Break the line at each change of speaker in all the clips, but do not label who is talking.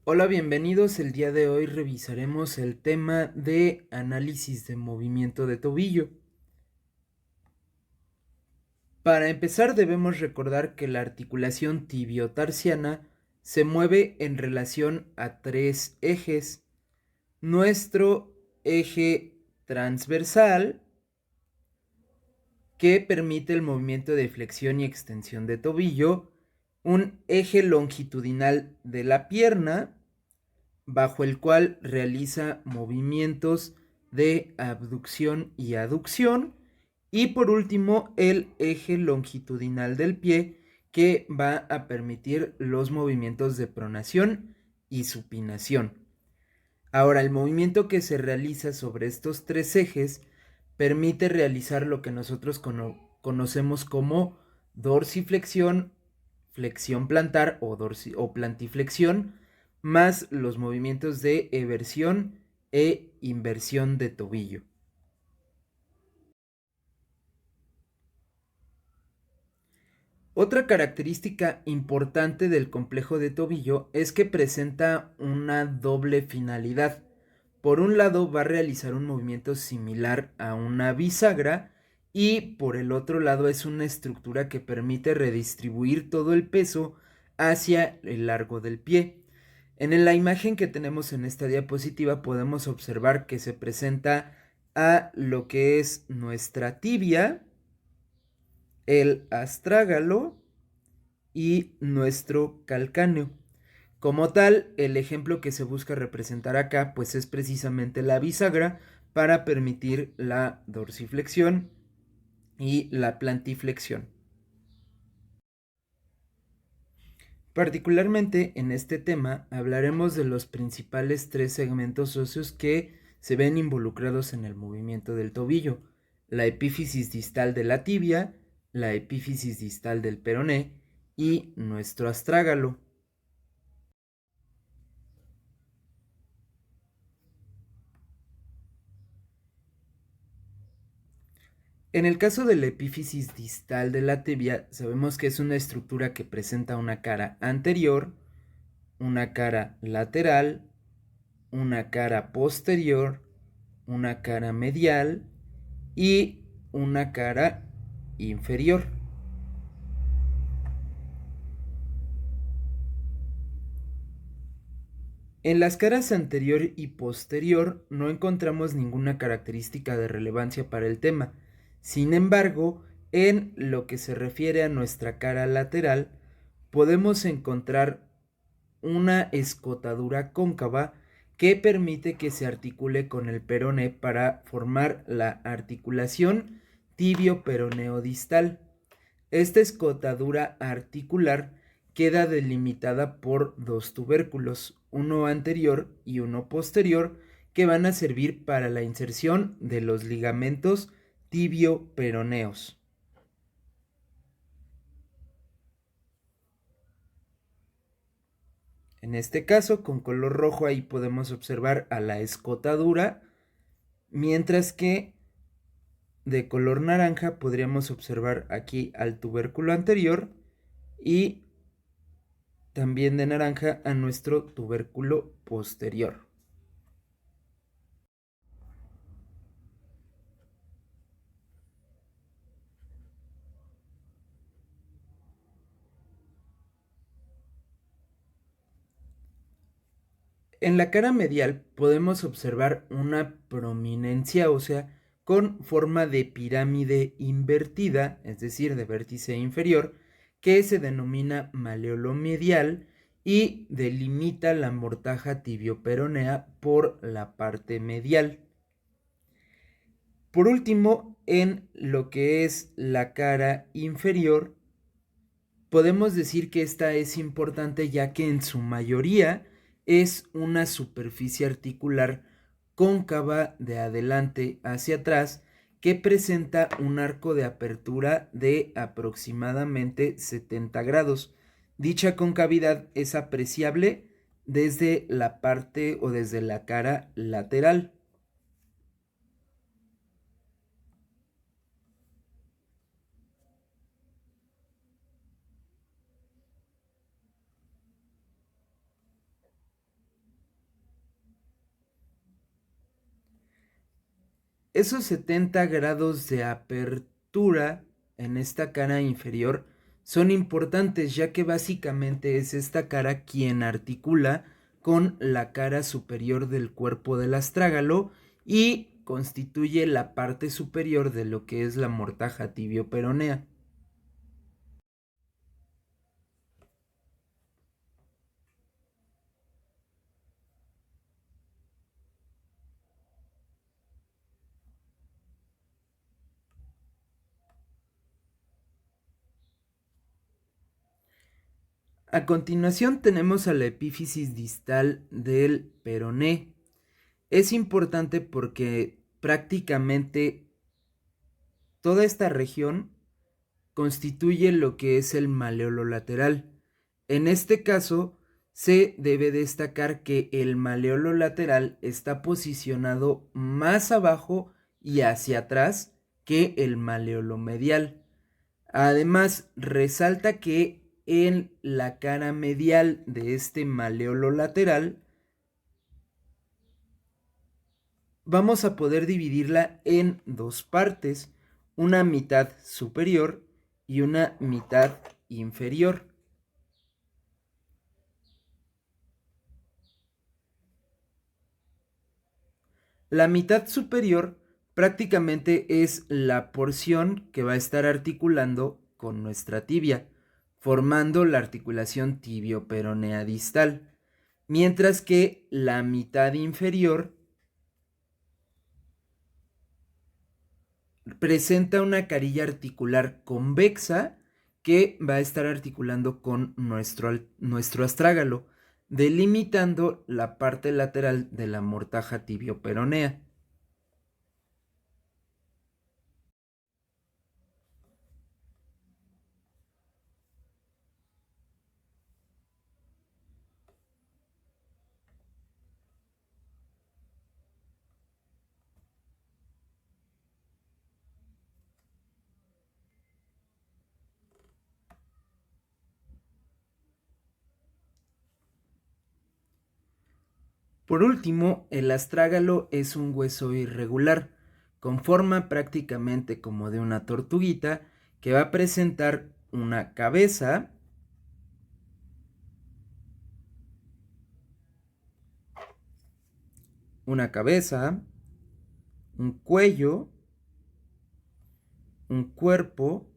Hola, bienvenidos. El día de hoy revisaremos el tema de análisis de movimiento de tobillo. Para empezar, debemos recordar que la articulación tibiotarsiana se mueve en relación a tres ejes. Nuestro eje transversal, que permite el movimiento de flexión y extensión de tobillo, un eje longitudinal de la pierna, bajo el cual realiza movimientos de abducción y aducción, y por último el eje longitudinal del pie, que va a permitir los movimientos de pronación y supinación. Ahora, el movimiento que se realiza sobre estos tres ejes permite realizar lo que nosotros conocemos como dorsiflexión, flexión plantar o plantiflexión, más los movimientos de eversión e inversión de tobillo. Otra característica importante del complejo de tobillo es que presenta una doble finalidad. Por un lado, va a realizar un movimiento similar a una bisagra, y por el otro lado es una estructura que permite redistribuir todo el peso hacia el largo del pie. En la imagen que tenemos en esta diapositiva podemos observar que se presenta a lo que es nuestra tibia, el astrágalo y nuestro calcáneo. Como tal, el ejemplo que se busca representar acá pues es precisamente la bisagra para permitir la dorsiflexión y la plantiflexión. Particularmente en este tema hablaremos de los principales tres segmentos óseos que se ven involucrados en el movimiento del tobillo: la epífisis distal de la tibia, la epífisis distal del peroné y nuestro astrágalo. En el caso de la epífisis distal de la tibia, sabemos que es una estructura que presenta una cara anterior, una cara lateral, una cara posterior, una cara medial y una cara inferior. En las caras anterior y posterior no encontramos ninguna característica de relevancia para el tema. Sin embargo, en lo que se refiere a nuestra cara lateral, podemos encontrar una escotadura cóncava que permite que se articule con el peroné para formar la articulación tibio-peroneo distal. Esta escotadura articular queda delimitada por dos tubérculos, uno anterior y uno posterior, que van a servir para la inserción de los ligamentos tibio-peroneos. En este caso, con color rojo, ahí podemos observar a la escotadura, mientras que de color naranja podríamos observar aquí al tubérculo anterior y también de naranja a nuestro tubérculo posterior. En la cara medial podemos observar una prominencia ósea con forma de pirámide invertida, es decir, de vértice inferior, que se denomina maleolo medial y delimita la mortaja tibioperonea por la parte medial. Por último, en lo que es la cara inferior, podemos decir que esta es importante ya que en su mayoría es una superficie articular cóncava de adelante hacia atrás, que presenta un arco de apertura de aproximadamente 70 grados. Dicha concavidad es apreciable desde la parte o desde la cara lateral. Esos 70 grados de apertura en esta cara inferior son importantes, ya que básicamente es esta cara quien articula con la cara superior del cuerpo del astrágalo y constituye la parte superior de lo que es la mortaja tibio-peronea. A continuación tenemos a la epífisis distal del peroné. Es importante porque prácticamente toda esta región constituye lo que es el maleolo lateral. En este caso, se debe destacar que el maleolo lateral está posicionado más abajo y hacia atrás que el maleolo medial. Además, resalta que en la cara medial de este maleolo lateral vamos a poder dividirla en dos partes, una mitad superior y una mitad inferior. La mitad superior prácticamente es la porción que va a estar articulando con nuestra tibia, formando la articulación tibio-peronea distal, mientras que la mitad inferior presenta una carilla articular convexa que va a estar articulando con nuestro astrágalo, delimitando la parte lateral de la mortaja tibio-peronea. Por último, el astrágalo es un hueso irregular, con forma prácticamente como de una tortuguita, que va a presentar una cabeza, un cuello, un cuerpo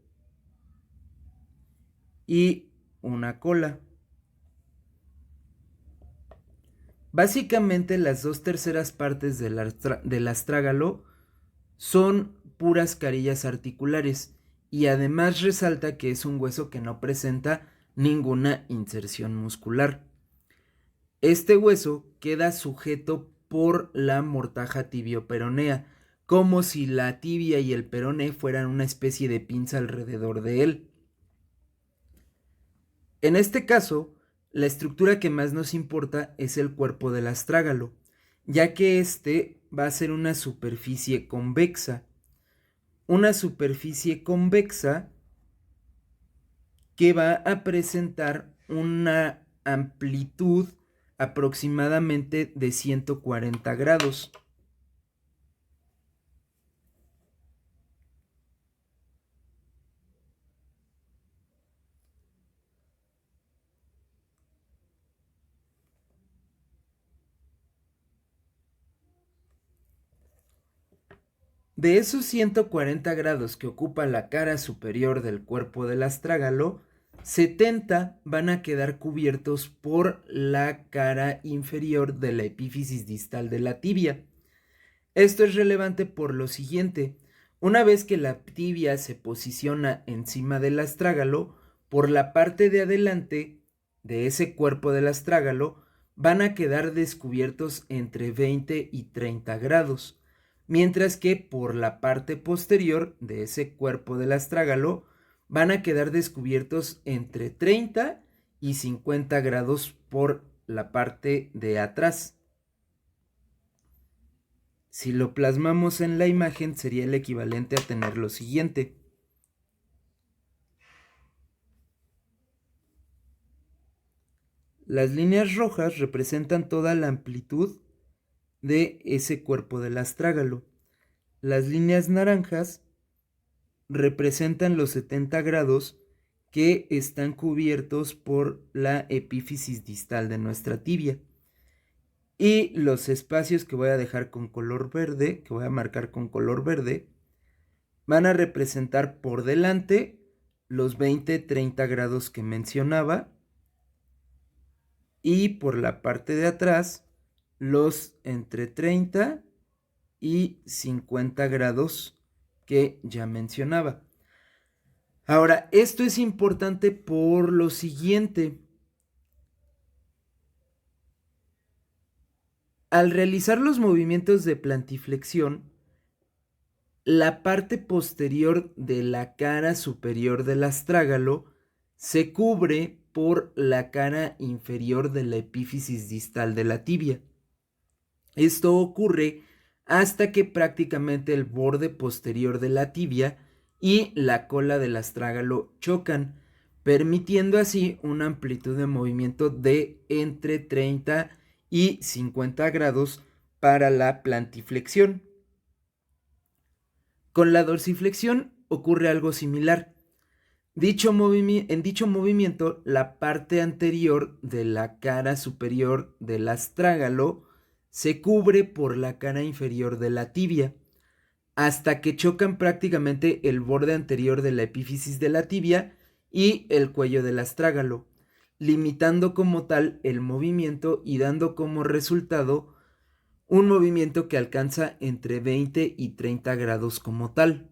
y una cola. Básicamente las 2/3 partes del astrágalo son puras carillas articulares y además resalta que es un hueso que no presenta ninguna inserción muscular. Este hueso queda sujeto por la mortaja tibio-peronea, como si la tibia y el peroné fueran una especie de pinza alrededor de él. En este caso, la estructura que más nos importa es el cuerpo del astrágalo, ya que este va a ser una superficie convexa. Una superficie convexa que va a presentar una amplitud aproximadamente de 140 grados. De esos 140 grados que ocupa la cara superior del cuerpo del astrágalo, 70 van a quedar cubiertos por la cara inferior de la epífisis distal de la tibia. Esto es relevante por lo siguiente: una vez que la tibia se posiciona encima del astrágalo, por la parte de adelante de ese cuerpo del astrágalo van a quedar descubiertos entre 20 y 30 grados, mientras que por la parte posterior de ese cuerpo del astrágalo van a quedar descubiertos entre 30 y 50 grados por la parte de atrás. Si lo plasmamos en la imagen, sería el equivalente a tener lo siguiente. Las líneas rojas representan toda la amplitud de ese cuerpo del astrágalo. las líneas naranjas representan los 70 grados que están cubiertos por la epífisis distal de nuestra tibia. Y los espacios que voy a dejar con color verde, que voy a marcar con color verde, van a representar por delante los 20-30 grados que mencionaba y por la parte de atrás los entre 30 y 50 grados que ya mencionaba. Ahora, esto es importante por lo siguiente. Al realizar los movimientos de plantiflexión, la parte posterior de la cara superior del astrágalo se cubre por la cara inferior de la epífisis distal de la tibia. Esto ocurre hasta que prácticamente el borde posterior de la tibia y la cola del astrágalo chocan, permitiendo así una amplitud de movimiento de entre 30 y 50 grados para la plantiflexión. Con la dorsiflexión ocurre algo similar. En dicho movimiento, la parte anterior de la cara superior del astrágalo se cubre por la cara inferior de la tibia, hasta que chocan prácticamente el borde anterior de la epífisis de la tibia y el cuello del astrágalo, limitando como tal el movimiento y dando como resultado un movimiento que alcanza entre 20 y 30 grados como tal.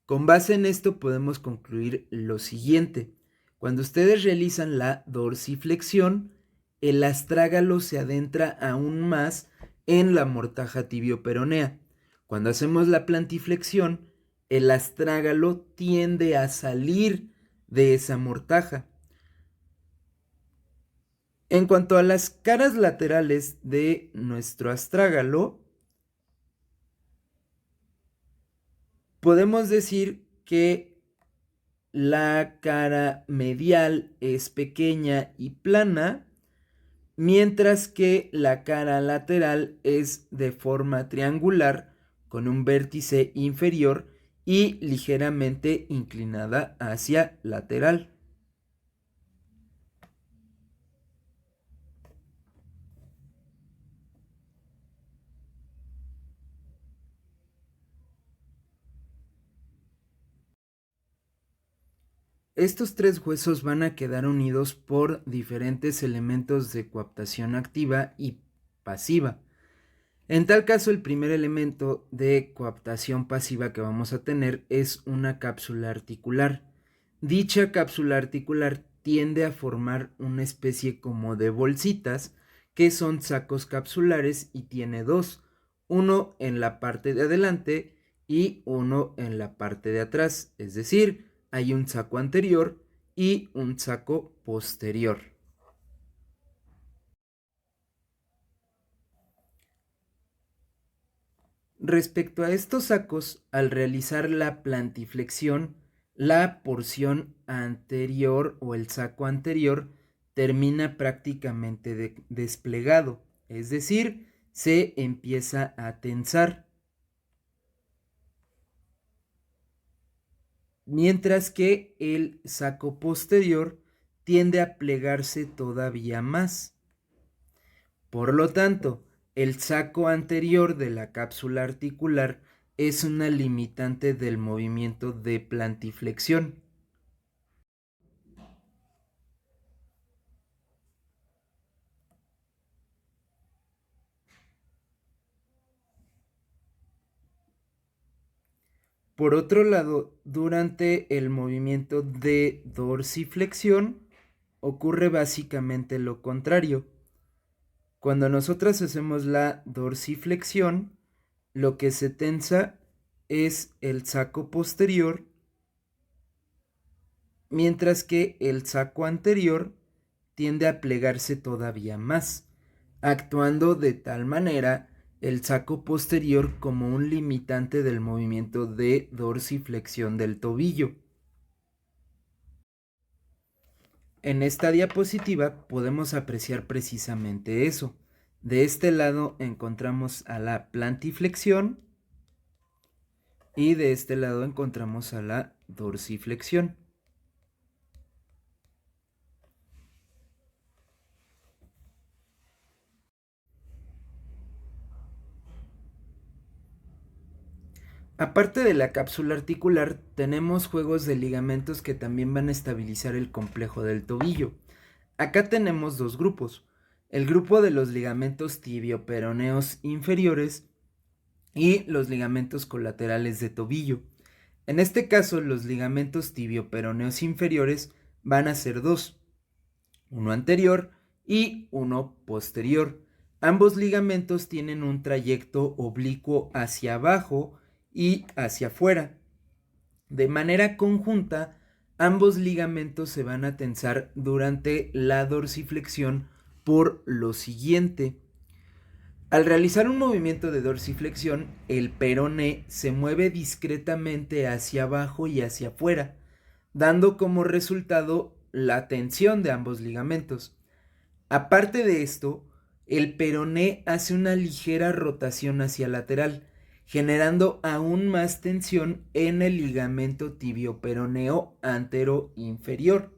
Con base en esto podemos concluir lo siguiente. Cuando ustedes realizan la dorsiflexión, el astrágalo se adentra aún más en la mortaja tibioperonea. Cuando hacemos la plantiflexión, el astrágalo tiende a salir de esa mortaja. En cuanto a las caras laterales de nuestro astrágalo, podemos decir que la cara medial es pequeña y plana, mientras que la cara lateral es de forma triangular con un vértice inferior y ligeramente inclinada hacia lateral. Estos tres huesos van a quedar unidos por diferentes elementos de coaptación activa y pasiva. En tal caso, el primer elemento de coaptación pasiva que vamos a tener es una cápsula articular. Dicha cápsula articular tiende a formar una especie como de bolsitas que son sacos capsulares y tiene dos, uno en la parte de adelante y uno en la parte de atrás, es decir, hay un saco anterior y un saco posterior. Respecto a estos sacos, al realizar la plantiflexión, la porción anterior o el saco anterior termina prácticamente desplegado, es decir, se empieza a tensar, mientras que el saco posterior tiende a plegarse todavía más. Por lo tanto, el saco anterior de la cápsula articular es una limitante del movimiento de plantiflexión. Por otro lado, durante el movimiento de dorsiflexión ocurre básicamente lo contrario. Cuando nosotras hacemos la dorsiflexión, lo que se tensa es el saco posterior, mientras que el saco anterior tiende a plegarse todavía más, actuando de tal manera el saco posterior como un limitante del movimiento de dorsiflexión del tobillo. En esta diapositiva podemos apreciar precisamente eso. De este lado encontramos a la plantiflexión Y de este lado encontramos a la dorsiflexión. Aparte de la cápsula articular, tenemos juegos de ligamentos que también van a estabilizar el complejo del tobillo. Acá tenemos dos grupos. El grupo de los ligamentos tibioperoneos inferiores y los ligamentos colaterales de tobillo. En este caso, los ligamentos tibioperoneos inferiores van a ser dos, uno anterior y uno posterior. Ambos ligamentos tienen un trayecto oblicuo hacia abajo y hacia afuera. De manera conjunta, ambos ligamentos se van a tensar durante la dorsiflexión por lo siguiente. Al realizar un movimiento de dorsiflexión, el peroné se mueve discretamente hacia abajo y hacia afuera, dando como resultado la tensión de ambos ligamentos. Aparte de esto, el peroné hace una ligera rotación hacia lateral, generando aún más tensión en el ligamento tibioperoneo antero-inferior.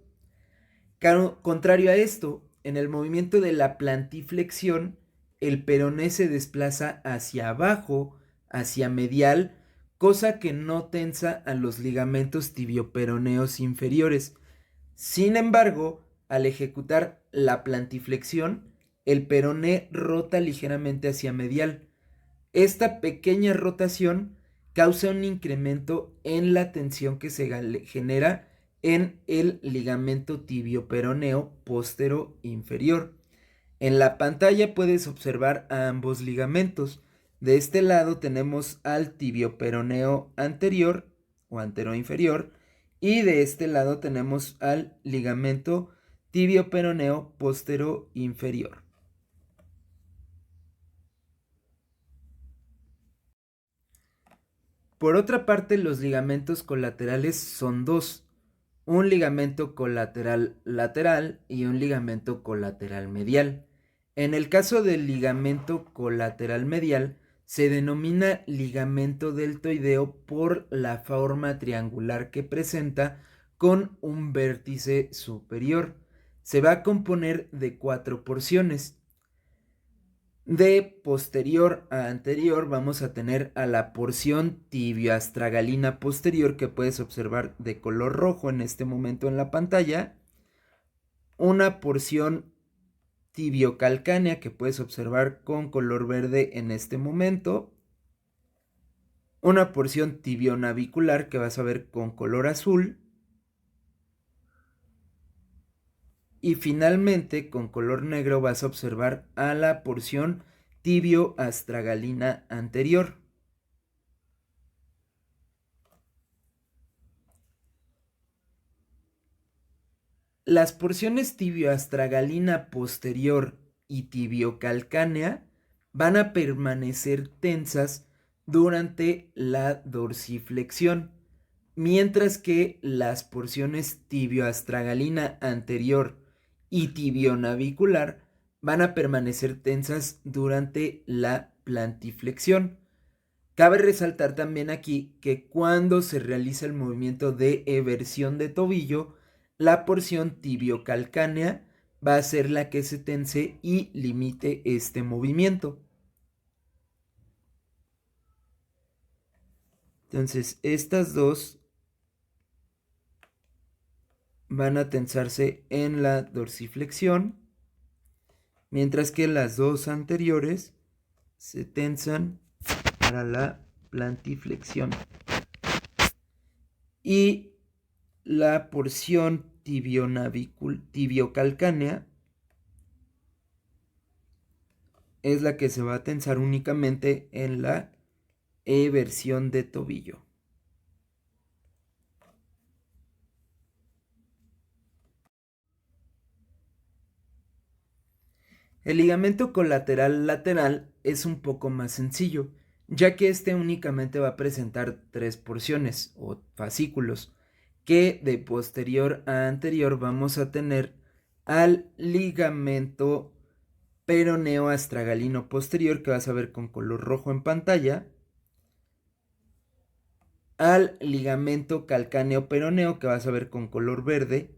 Contrario a esto, en el movimiento de la plantiflexión, el peroné se desplaza hacia abajo, hacia medial, cosa que no tensa a los ligamentos tibioperoneos inferiores. Sin embargo, al ejecutar la plantiflexión, el peroné rota ligeramente hacia medial. Esta pequeña rotación causa un incremento en la tensión que se genera en el ligamento tibioperoneo póstero inferior. En la pantalla puedes observar a ambos ligamentos. De este lado tenemos al tibioperoneo anterior o antero-inferior y de este lado tenemos al ligamento tibioperoneo póstero inferior. Por otra parte, los ligamentos colaterales son dos, un ligamento colateral lateral y un ligamento colateral medial. En el caso del ligamento colateral medial, se denomina ligamento deltoideo por la forma triangular que presenta con un vértice superior. Se va a componer de 4 porciones. De posterior a anterior vamos a tener a la porción tibioastragalina posterior que puedes observar de color rojo en este momento en la pantalla. Una porción tibiocalcánea que puedes observar con color verde en este momento. Una porción tibionavicular que vas a ver con color azul. Y finalmente, con color negro vas a observar a la porción tibioastragalina anterior. Las porciones tibioastragalina posterior y tibiocalcánea van a permanecer tensas durante la dorsiflexión, mientras que las porciones tibioastragalina anterior y tibionavicular van a permanecer tensas durante la plantiflexión. Cabe resaltar también aquí que cuando se realiza el movimiento de eversión de tobillo, la porción tibiocalcánea va a ser la que se tense y limite este movimiento. Entonces, estas dos van a tensarse en la dorsiflexión, mientras que las dos anteriores se tensan para la plantiflexión. Y la porción tibiocalcánea es la que se va a tensar únicamente en la eversión de tobillo. El ligamento colateral lateral es un poco más sencillo, ya que este únicamente va a presentar 3 porciones o fascículos, que de posterior a anterior vamos a tener al ligamento peroneo astragalino posterior, que vas a ver con color rojo en pantalla, al ligamento calcáneo peroneo, que vas a ver con color verde,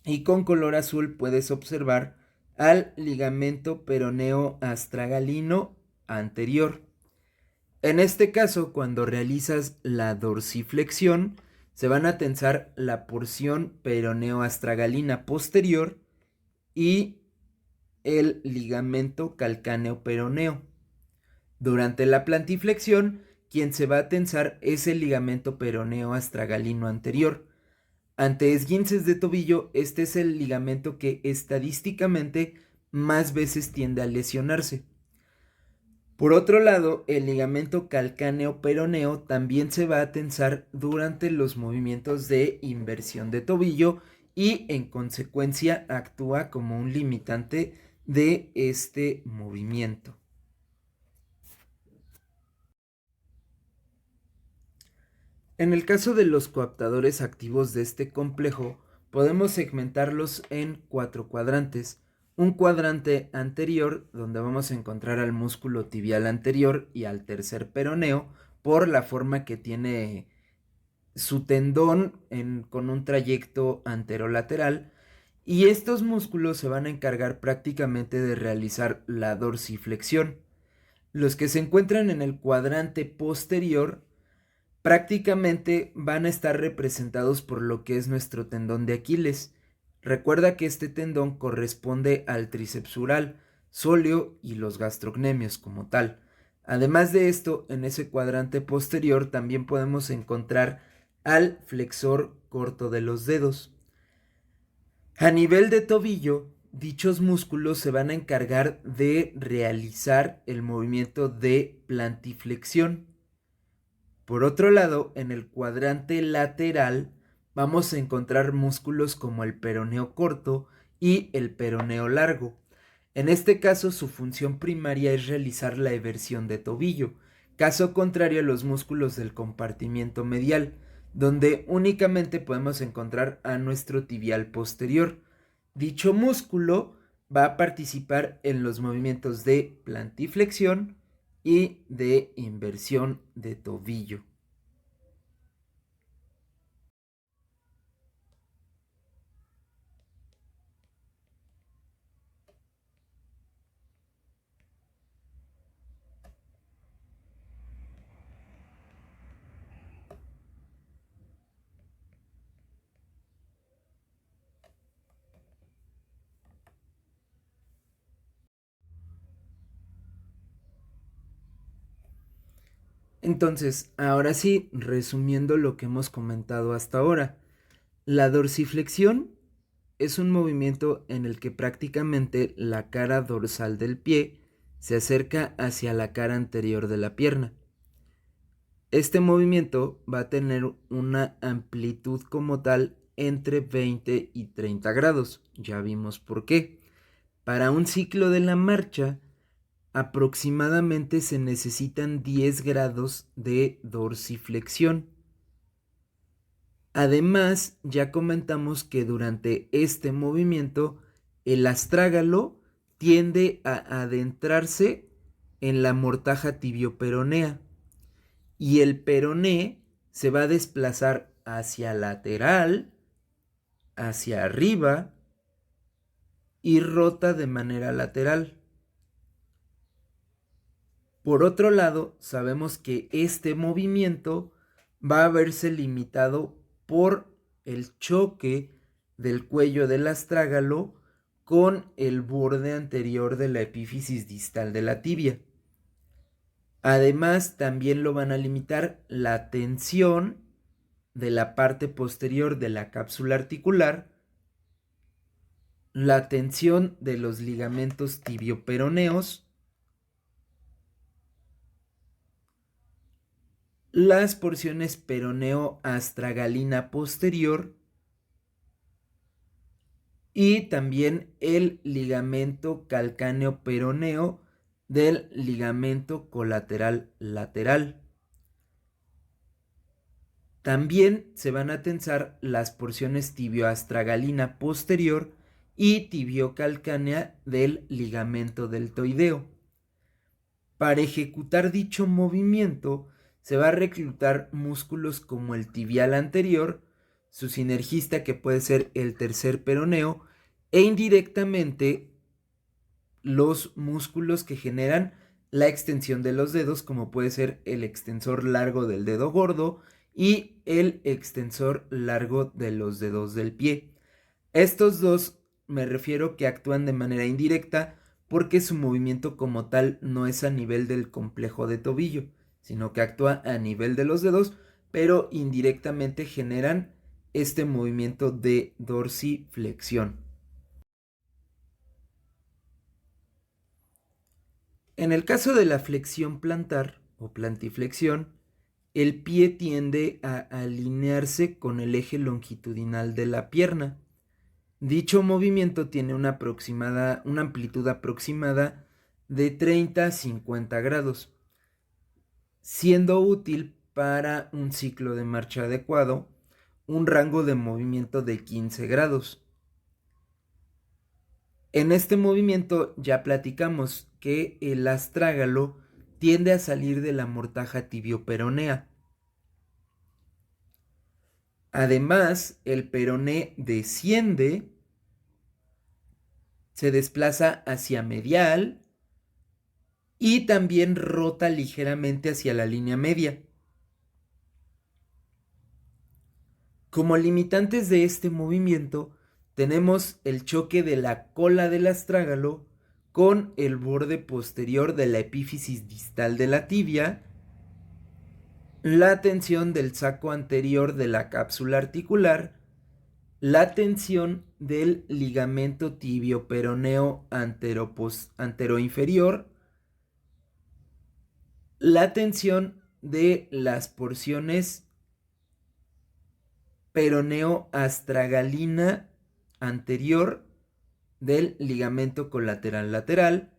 y con color azul puedes observar al ligamento peroneo astragalino anterior. En este caso, cuando realizas la dorsiflexión, se van a tensar la porción peroneo-astragalina posterior y el ligamento calcáneo peroneo. Durante la plantiflexión, quien se va a tensar es el ligamento peroneo-astragalino anterior. Ante esguinces de tobillo, este es el ligamento que estadísticamente más veces tiende a lesionarse. Por otro lado, el ligamento calcáneo peroneo también se va a tensar durante los movimientos de inversión de tobillo y en consecuencia actúa como un limitante de este movimiento. En el caso de los coaptadores activos de este complejo, podemos segmentarlos en 4 cuadrantes. Un cuadrante anterior, donde vamos a encontrar al músculo tibial anterior y al tercer peroneo, por la forma que tiene su tendón con un trayecto anterolateral. Y estos músculos se van a encargar prácticamente de realizar la dorsiflexión. Los que se encuentran en el cuadrante posterior prácticamente van a estar representados por lo que es nuestro tendón de Aquiles. Recuerda que este tendón corresponde al tricepsural, sóleo y los gastrocnemios como tal. Además de esto, en ese cuadrante posterior también podemos encontrar al flexor corto de los dedos. A nivel de tobillo, dichos músculos se van a encargar de realizar el movimiento de plantiflexión. Por otro lado, en el cuadrante lateral vamos a encontrar músculos como el peroneo corto y el peroneo largo. En este caso, su función primaria es realizar la eversión de tobillo, caso contrario a los músculos del compartimiento medial, donde únicamente podemos encontrar a nuestro tibial posterior. Dicho músculo va a participar en los movimientos de plantiflexión y de inversión de tobillo. Entonces, ahora sí, resumiendo lo que hemos comentado hasta ahora, la dorsiflexión es un movimiento en el que prácticamente la cara dorsal del pie se acerca hacia la cara anterior de la pierna. Este movimiento va a tener una amplitud como tal entre 20 y 30 grados. Ya vimos por qué. Para un ciclo de la marcha, aproximadamente se necesitan 10 grados de dorsiflexión. Además, ya comentamos que durante este movimiento el astrágalo tiende a adentrarse en la mortaja tibioperonea y el peroné se va a desplazar hacia lateral, hacia arriba y rota de manera lateral. Por otro lado, sabemos que este movimiento va a verse limitado por el choque del cuello del astrágalo con el borde anterior de la epífisis distal de la tibia. Además, también lo van a limitar la tensión de la parte posterior de la cápsula articular, la tensión de los ligamentos tibioperoneos, las porciones peroneo-astragalina posterior y también el ligamento calcáneo peroneo del ligamento colateral lateral. También se van a tensar las porciones tibioastragalina posterior y tibiocalcánea del ligamento deltoideo. Para ejecutar dicho movimiento, se va a reclutar músculos como el tibial anterior, su sinergista que puede ser el tercer peroneo, e indirectamente los músculos que generan la extensión de los dedos, como puede ser el extensor largo del dedo gordo y el extensor largo de los dedos del pie. Estos dos me refiero que actúan de manera indirecta porque su movimiento como tal no es a nivel del complejo de tobillo, sino que actúa a nivel de los dedos, pero indirectamente generan este movimiento de dorsiflexión. En el caso de la flexión plantar o plantiflexión, el pie tiende a alinearse con el eje longitudinal de la pierna. Dicho movimiento tiene una amplitud aproximada de 30 a 50 grados, siendo útil para un ciclo de marcha adecuado, un rango de movimiento de 15 grados. En este movimiento ya platicamos que el astrágalo tiende a salir de la mortaja tibioperonea. Además, el peroné desciende, se desplaza hacia medial y también rota ligeramente hacia la línea media. Como limitantes de este movimiento, tenemos el choque de la cola del astrágalo con el borde posterior de la epífisis distal de la tibia, la tensión del saco anterior de la cápsula articular, la tensión del ligamento tibio-peroneo anteroinferior, la tensión de las porciones peroneo-astragalina anterior del ligamento colateral lateral,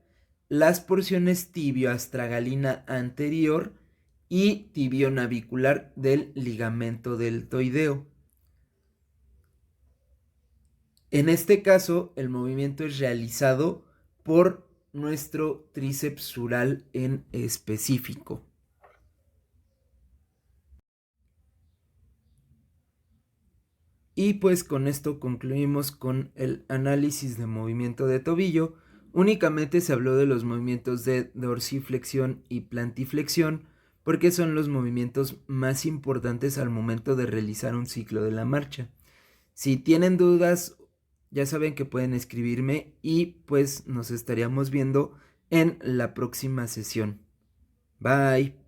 las porciones tibio-astragalina anterior y tibionavicular del ligamento deltoideo. En este caso, el movimiento es realizado por nuestro tríceps sural en específico. Y pues con esto concluimos con el análisis de movimiento de tobillo. Únicamente se habló de los movimientos de dorsiflexión y plantiflexión porque son los movimientos más importantes al momento de realizar un ciclo de la marcha. Si tienen dudas, ya saben que pueden escribirme y pues nos estaríamos viendo en la próxima sesión. Bye.